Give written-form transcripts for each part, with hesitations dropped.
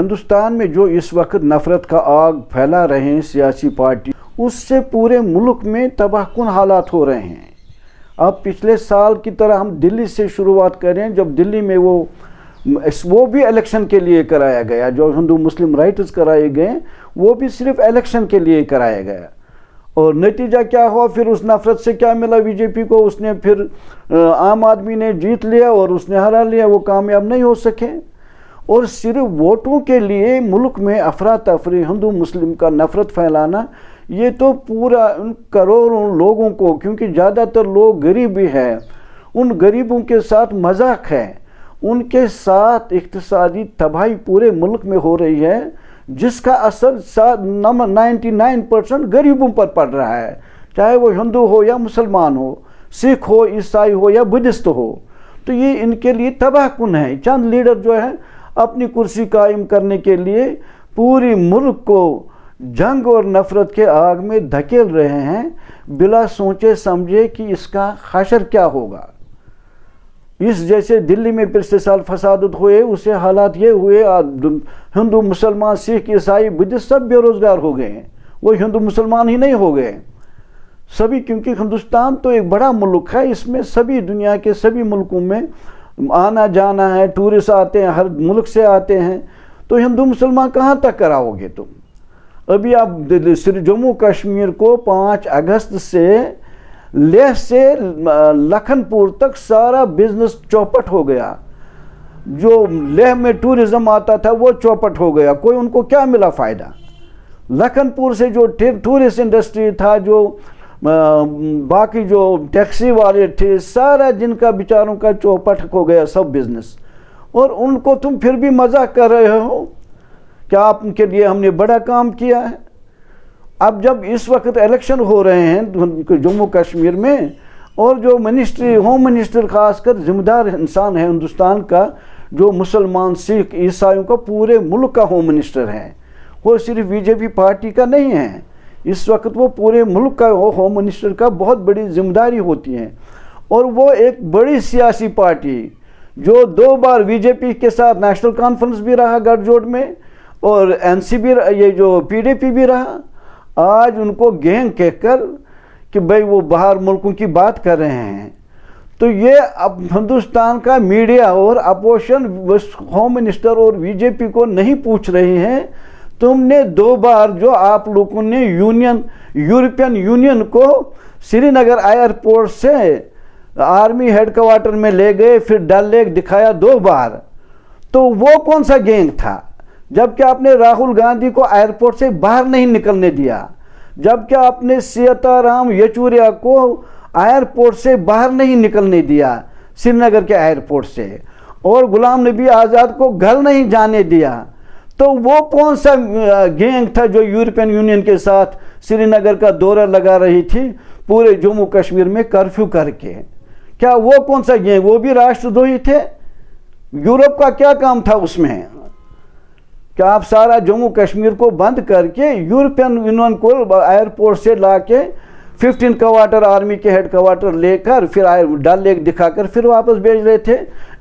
ہندوستان میں جو اس وقت نفرت کا آگ پھیلا رہے ہیں سیاسی پارٹی، اس سے پورے ملک میں تباہ کن حالات ہو رہے ہیں۔ اب پچھلے سال کی طرح ہم دلی سے شروعات کریں، جب دلی میں وہ بھی الیکشن کے لیے کرایا گیا، جو ہندو مسلم رائٹس کرائے گئے وہ بھی صرف الیکشن کے لیے کرایا گیا، اور نتیجہ کیا ہوا؟ پھر اس نفرت سے کیا ملا بی جے پی کو؟ اس نے پھر عام آدمی نے جیت لیا اور اس نے ہرا لیا، وہ کامیاب نہیں ہو سکے۔ اور صرف ووٹوں کے لیے ملک میں افراتفری، ہندو مسلم کا نفرت پھیلانا، یہ تو پورا ان کروڑوں لوگوں کو، کیونکہ زیادہ تر لوگ غریب بھی ہیں، ان غریبوں کے ساتھ مذاق ہے، ان کے ساتھ اقتصادی تباہی پورے ملک میں ہو رہی ہے، جس کا اثر 99% غریبوں پر پڑ رہا ہے، چاہے وہ ہندو ہو یا مسلمان ہو، سکھ ہو، عیسائی ہو یا بدھسٹ ہو۔ تو یہ ان کے لیے تباہ کن ہے۔ چند لیڈر جو ہے اپنی کرسی قائم کرنے کے لیے پوری ملک کو جنگ اور نفرت کے آگ میں دھکیل رہے ہیں، بلا سوچے سمجھے کہ اس کا حشر کیا ہوگا۔ اس جیسے دلی میں پچھلے سال فسادات ہوئے، اسے حالات یہ ہوئے، ہندو مسلمان سکھ عیسائی بدھسٹ سب بے روزگار ہو گئے ہیں، وہ ہندو مسلمان ہی نہیں ہو گئے سبھی، کیونکہ ہندوستان تو ایک بڑا ملک ہے، اس میں سبھی دنیا کے سبھی ملکوں میں آنا جانا ہے، ٹورسٹ آتے ہیں، ہر ملک سے آتے ہیں، تو ہندو مسلمان کہاں تک کراؤ گے تم؟ ابھی آپ جموں کشمیر کو 5 اگست سے لیہ سے لکھن پور تک سارا بزنس چوپٹ ہو گیا، جو لیہ میں ٹورزم آتا تھا وہ چوپٹ ہو گیا، کوئی ان کو کیا ملا فائدہ؟ لکھن پور سے جو ٹورسٹ انڈسٹری تھا، جو باقی جو ٹیکسی والے تھے، سارا جن کا بیچاروں کا چوپٹ ہو گیا سب بزنس، اور ان کو تم پھر بھی مذاق کر رہے ہو کیا آپ کے لیے ہم نے بڑا کام کیا ہے؟ اب جب اس وقت الیکشن ہو رہے ہیں جموں کشمیر میں، اور جو ہوم منسٹر خاص کر ذمہ دار انسان ہے ہندوستان کا، جو مسلمان سکھ عیسائیوں کا پورے ملک کا ہوم منسٹر ہے، وہ صرف بی جے پی پارٹی کا نہیں ہے، اس وقت وہ پورے ملک کا ہوم منسٹر کا بہت بڑی ذمہ داری ہوتی ہے، اور وہ ایک بڑی سیاسی پارٹی جو 2 بار بی جے پی کے ساتھ نیشنل کانفرنس بھی رہا گٹھ جوڑ میں، اور این سی بھی، یہ جو پی ڈی پی بھی رہا، آج ان کو گینگ کہہ کر کہ بھئی وہ باہر ملکوں کی بات کر رہے ہیں۔ تو یہ اب ہندوستان کا میڈیا اور اپوزیشن ہوم منسٹر اور بی جے پی کو نہیں پوچھ رہی ہیں، تم نے 2 بار جو آپ لوگوں نے یورپین یونین کو سری نگر ایئرپورٹ سے آرمی ہیڈ کوارٹر میں لے گئے، پھر ڈل لیک دکھایا 2 بار، تو وہ کون سا گینگ تھا؟ جبکہ آپ نے راہل گاندھی کو ایئرپورٹ سے باہر نہیں نکلنے دیا، جبکہ آپ نے سیتا رام یچوریا کو ایئرپورٹ سے باہر نہیں نکلنے دیا سری نگر کے ایئرپورٹ سے، اور غلام نبی آزاد کو گھر نہیں جانے دیا، تو وہ کون سا گینگ تھا جو یورپین یونین کے ساتھ سری نگر کا دورہ لگا رہی تھی پورے جموں کشمیر میں کرفیو کر کے؟ کیا وہ کون سا گینگ؟ وہ بھی راشٹر دروہی تھے؟ یورپ کا کیا کام تھا اس میں کہ آپ سارا جموں کشمیر کو بند کر کے یورپین یونین کو ایئرپورٹ سے لا کے 15 کوارٹر آرمی کے ہیڈ کوارٹر لے کر پھر ڈل لیک دکھا کر پھر واپس بھیج رہے تھے؟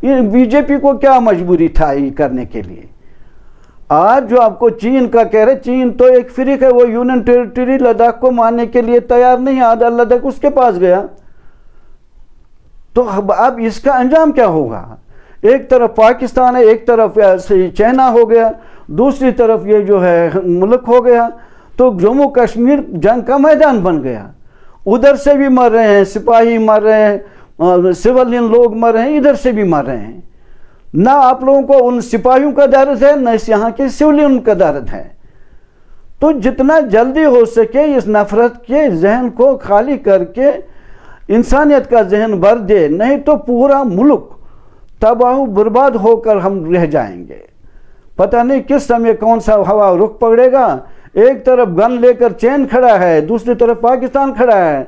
یہ بی جے پی کو کیا مجبوری تھا یہ کرنے کے لیے؟ آج جو آپ کو چین کا کہہ رہے، چین تو ایک فریق ہے، وہ یونین ٹیریٹری لداخ کو ماننے کے لیے تیار نہیں، آدھا لداخ اس کے پاس گیا، تو اب اس کا انجام کیا ہوگا؟ ایک طرف پاکستان ہے، ایک طرف چائنا ہو گیا، دوسری طرف یہ جو ہے ملک ہو گیا، تو جموں کشمیر جنگ کا میدان بن گیا، ادھر سے بھی مر رہے ہیں، سپاہی مر رہے ہیں، سیولین لوگ مر رہے ہیں، ادھر سے بھی مر رہے ہیں، نہ آپ لوگوں کو ان سپاہیوں کا درد ہے، نہ اس یہاں کے سیولین کا درد ہے۔ تو جتنا جلدی ہو سکے اس نفرت کے ذہن کو خالی کر کے انسانیت کا ذہن بھر دے، نہیں تو پورا ملک تباہ و برباد ہو کر ہم رہ جائیں گے۔ پتہ نہیں کس سمے کون سا ہوا رخ پکڑے گا، ایک طرف گن لے کر چین کھڑا ہے، دوسری طرف پاکستان کھڑا ہے،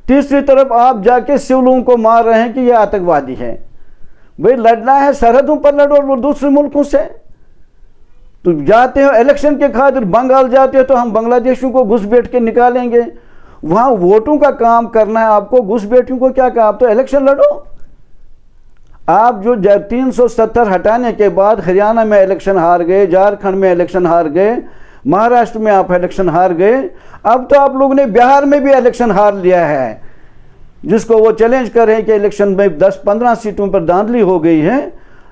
تیسری طرف آپ جا کے سولوں کو مار رہے ہیں کہ یہ آتنکوادی ہے۔ بھئی لڑنا ہے سرحدوں پر لڑو اور دوسرے ملکوں سے، تو جاتے ہو الیکشن کے خاطر بنگال جاتے ہو تو ہم بنگلہ دیشوں کو گھس بیٹھ کے نکالیں گے، وہاں ووٹوں کا کام کرنا ہے آپ کو، گھس بیٹھوں کو کیا کہا؟ آپ تو الیکشن لڑو، آپ جو 370 ہٹانے کے بعد ہریانہ میں الیکشن ہار گئے، جھارکھنڈ میں الیکشن ہار گئے، مہاراشٹر میں آپ الیکشن ہار گئے، اب تو آپ لوگوں نے بہار میں بھی الیکشن ہار لیا ہے، جس کو وہ چیلنج کر رہے ہیں کہ الیکشن میں 10-15 سیٹوں پر دھاندلی ہو گئی ہے،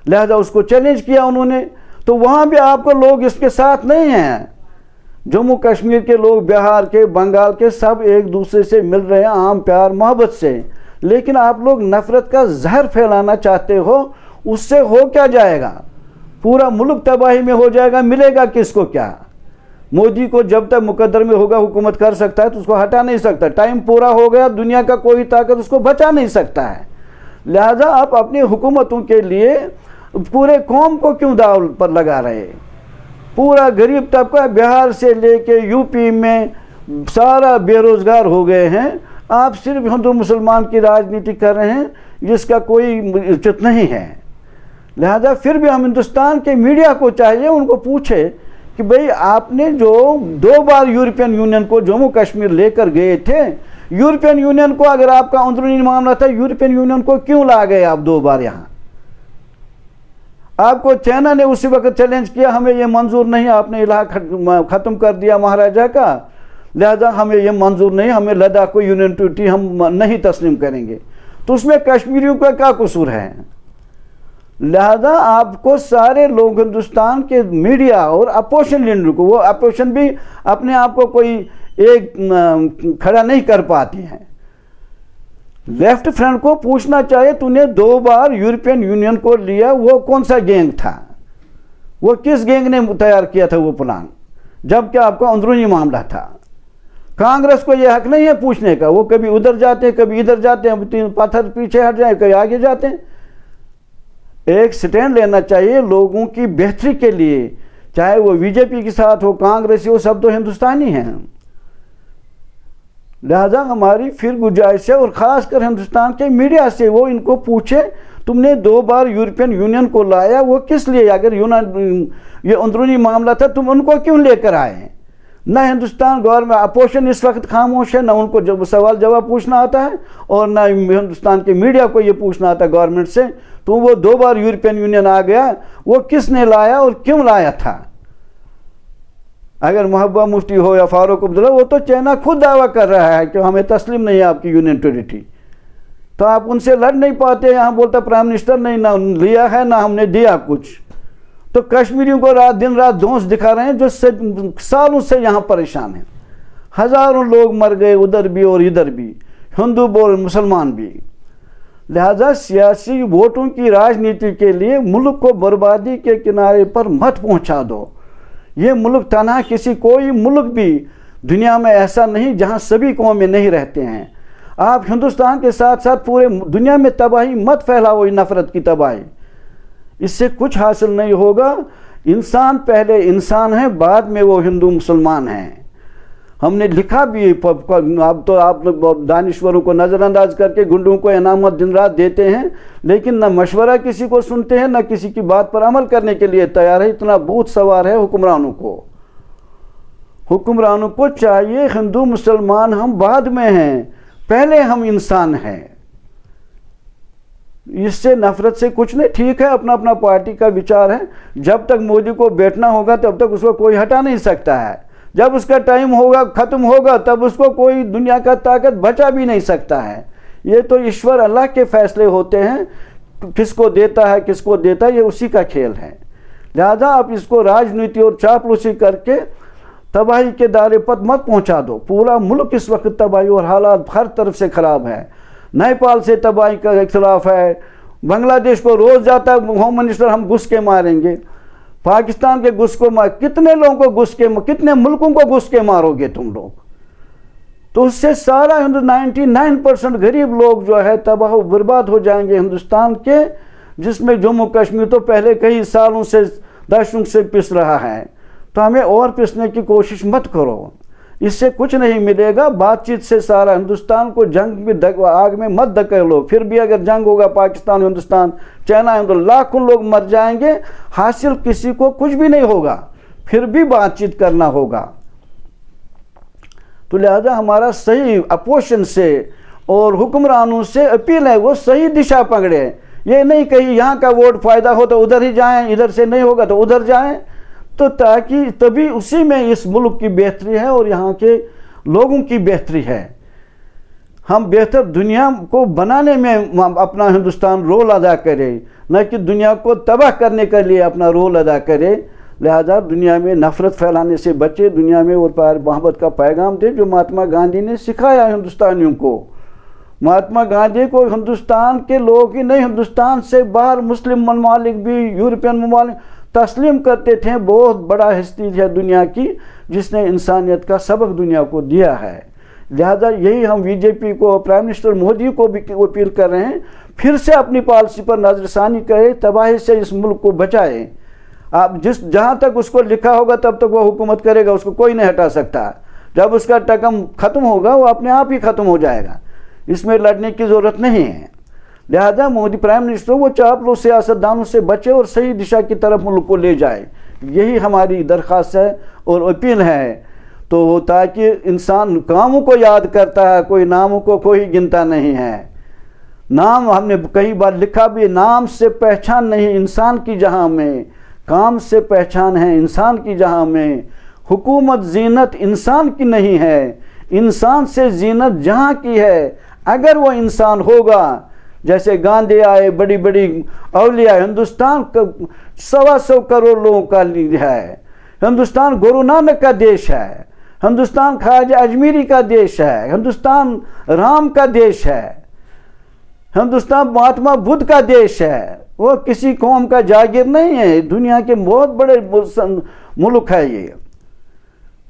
لہذا اس کو چیلنج کیا انہوں نے، تو وہاں بھی آپ کو لوگ اس کے ساتھ نہیں ہیں۔ جموں کشمیر کے لوگ، بہار کے، بنگال کے، سب ایک دوسرے سے مل رہے ہیں عام پیار محبت سے، لیکن آپ لوگ نفرت کا زہر پھیلانا چاہتے ہو، اس سے ہو کیا جائے گا؟ پورا ملک تباہی میں ہو جائے گا، ملے گا کس کو کیا؟ مودی کو جب تک مقدر میں ہوگا حکومت کر سکتا ہے تو اس کو ہٹا نہیں سکتا، ٹائم پورا ہو گیا، دنیا کا کوئی طاقت اس کو بچا نہیں سکتا ہے۔ لہذا آپ اپنی حکومتوں کے لیے پورے قوم کو کیوں داؤ پر لگا رہے؟ پورا غریب طبقہ بہار سے لے کے یو پی میں سارا بے روزگار ہو گئے ہیں، آپ صرف ہندو مسلمان کی راجنیتی کر رہے ہیں جس کا کوئی اچت نہیں ہے۔ لہذا پھر بھی ہم ہندوستان کے میڈیا کو چاہیے ان کو پوچھے کہ بھئی آپ نے جو 2 بار یورپین یونین کو جموں کشمیر لے کر گئے تھے، یورپین یونین کو اگر آپ کا اندرونی معاملہ تھا، یورپین یونین کو کیوں لا گئے آپ 2 بار یہاں؟ آپ کو چائنا نے اسی وقت چیلنج کیا، ہمیں یہ منظور نہیں، آپ نے الہ ختم کر دیا مہاراجہ کا، لہذا ہمیں یہ منظور نہیں، ہمیں لداخ کو یونین ٹیریٹری ہم نہیں تسلیم کریں گے، تو اس میں کشمیریوں کا کیا قصور ہے؟ لہذا آپ کو سارے لوگ ہندوستان کے میڈیا اور اپوزیشن لیڈر کو، وہ اپوزیشن بھی اپنے آپ کو کوئی ایک کھڑا نہیں کر پاتی ہیں، لیفٹ فرنٹ کو پوچھنا چاہیے تو نے 2 بار یورپین یونین کو لیا، وہ کون سا گینگ تھا؟ وہ کس گینگ نے تیار کیا تھا وہ پلان، جبکہ آپ کا اندرونی معاملہ تھا؟ کانگریس کو یہ حق نہیں ہے پوچھنے کا، وہ کبھی ادھر جاتے ہیں کبھی ادھر جاتے ہیں، 3 پتھر پیچھے ہٹ جائیں کبھی آگے جاتے ہیں۔ ایک سٹینڈ لینا چاہیے لوگوں کی بہتری کے لیے، چاہے وہ بی جے پی کے ساتھ ہو، کانگریسی ہو، سب تو ہندوستانی ہیں۔ لہذا ہماری پھر گزارش ہے، اور خاص کر ہندوستان کے میڈیا سے، وہ ان کو پوچھے تم نے 2 بار یورپین یونین کو لایا، وہ کس لیے؟ اگر یہ اندرونی معاملہ تھا تم ان کو کیوں لے کر آئے ہیں؟ نہ ہندوستان گورنمنٹ اپوزیشن اس وقت خاموش ہے، نہ ان کو جب سوال جواب پوچھنا آتا ہے، اور نہ ہندوستان کے میڈیا کو یہ پوچھنا آتا ہے گورنمنٹ سے، تو وہ 2 بار یورپین یونین آ گیا، وہ کس نے لایا اور کیوں لایا تھا؟ اگر محبوبہ مفتی ہو یا فاروق عبداللہ، وہ تو چائنا خود دعویٰ کر رہا ہے کہ ہمیں تسلیم نہیں ہے آپ کی یونین ٹیریٹری، تو آپ ان سے لڑ نہیں پاتے۔ یہاں بولتا پرائم منسٹر نہیں، نہ لیا ہے نہ ہم نے دیا کچھ، تو کشمیریوں کو دن رات دھونس دکھا رہے ہیں جو سالوں سے یہاں پریشان ہیں، ہزاروں لوگ مر گئے ادھر بھی اور ادھر بھی، ہندو بول مسلمان بھی۔ لہذا سیاسی ووٹوں کی راجنیتی کے لیے ملک کو بربادی کے کنارے پر مت پہنچا دو۔ یہ ملک تنہا، کوئی ملک بھی دنیا میں ایسا نہیں جہاں سبھی قومیں نہیں رہتے ہیں۔ آپ ہندوستان کے ساتھ ساتھ پورے دنیا میں تباہی مت پھیلاؤ، نفرت کی تباہی، اس سے کچھ حاصل نہیں ہوگا۔ انسان پہلے انسان ہے، بعد میں وہ ہندو مسلمان ہیں۔ ہم نے لکھا بھی، اب تو آپ دانشوروں کو نظر انداز کر کے گنڈوں کو انعامات دن رات دیتے ہیں، لیکن نہ مشورہ کسی کو سنتے ہیں، نہ کسی کی بات پر عمل کرنے کے لیے تیار ہے۔ اتنا بھوت سوار ہے حکمرانوں کو۔ حکمرانوں کو چاہیے، ہندو مسلمان ہم بعد میں ہیں، پہلے ہم انسان ہیں۔ اس سے نفرت سے کچھ نہیں، ٹھیک ہے اپنا اپنا پارٹی کا وچار ہے، جب تک مودی کو بیٹھنا ہوگا تب تک اس کو کوئی ہٹا نہیں سکتا ہے، جب اس کا ٹائم ہوگا ختم ہوگا تب اس کو کوئی دنیا کا طاقت بچا بھی نہیں سکتا ہے۔ یہ تو ایشور اللہ کے فیصلے ہوتے ہیں، کس کو دیتا ہے کس کو دیتا ہے، یہ اسی کا کھیل ہے۔ لہذا آپ اس کو راجنیتی اور چاپلوسی کر کے تباہی کے دائرے پر مت پہنچا دو۔ پورا ملک اس وقت تباہی اور حالات ہر طرف سے خراب ہے۔ نیپال سے تباہی کا اختلاف ہے، بنگلہ دیش کو روز جاتا ہے ہوم منسٹر ہم گھس کے ماریں گے، پاکستان کے گھس کو کتنے لوگوں کو گھس کے، کتنے ملکوں کو گھس کے مارو گے تم لوگ؟ تو اس سے سارا 99% غریب لوگ جو ہے تباہ و برباد ہو جائیں گے ہندوستان کے، جس میں جموں کشمیر تو پہلے کئی سالوں سے دہشتوں سے پس رہا ہے۔ تو ہمیں اور پسنے کی کوشش مت کرو، اس سے کچھ نہیں ملے گا۔ بات چیت سے سارا ہندوستان کو جنگ میں آگ میں مت دھکیلو۔ پھر بھی اگر جنگ ہوگا پاکستان ہندوستان، چائنا لاکھوں لوگ مر جائیں گے، حاصل کسی کو کچھ بھی نہیں ہوگا، پھر بھی بات چیت کرنا ہوگا۔ تو لہذا ہمارا صحیح اپوزیشن سے اور حکمرانوں سے اپیل ہے وہ صحیح دشا پکڑے، یہ نہیں کہیں یہاں کا ووٹ فائدہ ہو تو ادھر ہی جائیں، ادھر سے نہیں ہوگا تو ادھر جائیں، تو تاکہ تبھی اسی میں اس ملک کی بہتری ہے اور یہاں کے لوگوں کی بہتری ہے۔ ہم بہتر دنیا کو بنانے میں اپنا ہندوستان رول ادا کرے، نہ کہ دنیا کو تباہ کرنے کے لیے اپنا رول ادا کرے۔ لہذا دنیا میں نفرت پھیلانے سے بچے، دنیا میں اور پیار محبت کا پیغام دے جو مہاتما گاندھی نے سکھایا ہندوستانیوں کو۔ مہاتما گاندھی کو ہندوستان کے لوگ ہی نہیں، ہندوستان سے باہر مسلم ممالک بھی، یورپین ممالک تسلیم کرتے تھے۔ بہت بڑا ہستی ہے دنیا کی جس نے انسانیت کا سبق دنیا کو دیا ہے۔ لہذا یہی ہم بی جے پی کو، پرائم منسٹر مودی کو بھی اپیل کر رہے ہیں، پھر سے اپنی پالیسی پر نظر ثانی کرے، تباہی سے اس ملک کو بچائے۔ آپ جہاں تک اس کو لکھا ہوگا تب تک وہ حکومت کرے گا، اس کو کوئی نہیں ہٹا سکتا۔ جب اس کا ٹرم ختم ہوگا وہ اپنے آپ ہی ختم ہو جائے گا، اس میں لڑنے کی ضرورت نہیں ہے۔ لہذا مودی پرائم منسٹر وہ چاپلوس سیاستدانوں سے بچے اور صحیح دشا کی طرف ملک کو لے جائے، یہی ہماری درخواست ہے اور اپیل ہے۔ تو تاکہ انسان کاموں کو یاد کرتا ہے، کوئی ناموں کو کوئی گنتا نہیں ہے۔ نام ہم نے کئی بار لکھا بھی، نام سے پہچان نہیں انسان کی جہاں میں، کام سے پہچان ہے انسان کی جہاں میں۔ حکومت زینت انسان کی نہیں ہے، انسان سے زینت جہاں کی ہے۔ اگر وہ انسان ہوگا، جیسے گاندھی آئے، بڑی بڑی اولیاء، ہندوستان 125 کروڑ لوگوں کا ہے، ہندوستان گرو نانک کا دیش ہے، ہندوستان خواجہ اجمیری کا دیش ہے، ہندوستان رام کا دیش ہے، ہندوستان مہاتما بدھ کا دیش ہے۔ وہ کسی قوم کا جاگیر نہیں ہے، دنیا کے بہت بڑے ملک ہے یہ۔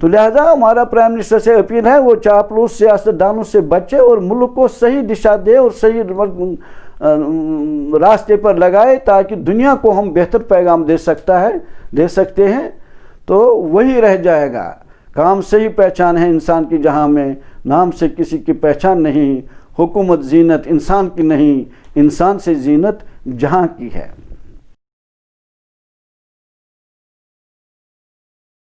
تو لہذا ہمارا پرائم منسٹر سے اپیل ہے وہ چاپلوس سیاستدانوں سے بچے اور ملک کو صحیح دشا دے اور صحیح راستے پر لگائے، تاکہ دنیا کو ہم بہتر پیغام دے سکتے ہیں، تو وہی رہ جائے گا۔ کام سے ہی پہچان ہے انسان کی جہاں میں، نام سے کسی کی پہچان نہیں۔ حکومت زینت انسان کی نہیں، انسان سے زینت جہاں کی ہے۔